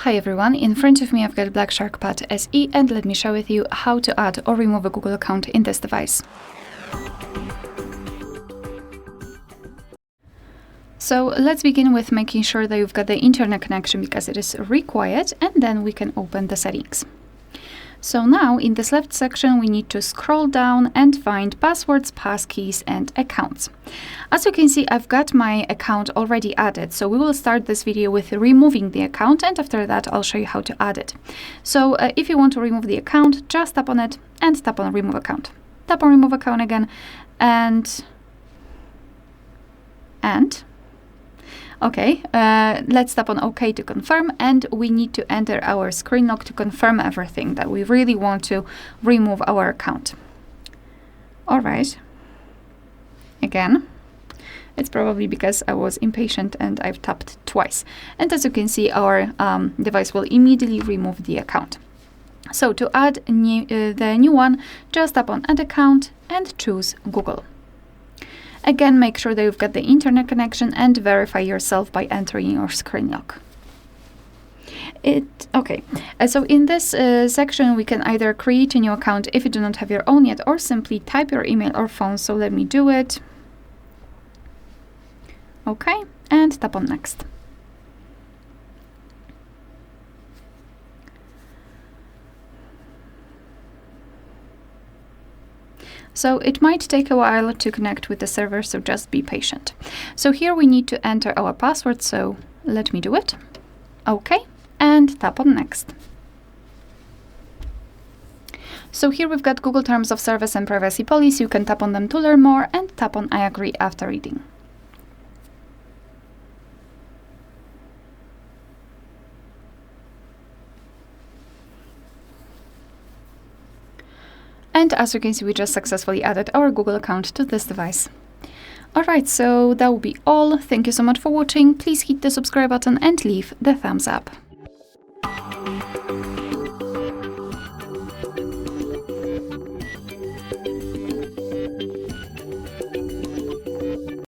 Hi everyone, in front of me I've got Black Shark Pad SE and let me share with you how to add or remove a Google account in this device. So let's begin with making sure that you've got the internet connection because it is required, and then we can open the settings. So now in this left section we need to scroll down and find passwords, passkeys and accounts. As you can see, I've got my account already added, so we will start this video with removing the account, and after that I'll show you how to add it. So if you want to remove the account, just tap on it and tap on remove account. Tap on remove account again and okay, let's tap on OK to confirm, and we need to enter our screen lock to confirm everything that we really want to remove our account. All right. Again, it's probably because I was impatient and I've tapped twice. And as you can see, our device will immediately remove the account. So to add the new one, just tap on Add Account and choose Google. Again, make sure that you've got the internet connection and verify yourself by entering your screen lock. Okay, so in this section we can either create a new account if you do not have your own yet, or simply type your email or phone. So let me do it. Okay, and tap on Next. So it might take a while to connect with the server, so just be patient. So here we need to enter our password, so let me do it. Okay, and tap on Next. So here we've got Google Terms of Service and Privacy Policy. You can tap on them to learn more and tap on I agree after reading. And as you can see, we just successfully added our Google account to this device. Alright, so that will be all. Thank you so much for watching. Please hit the subscribe button and leave the thumbs up.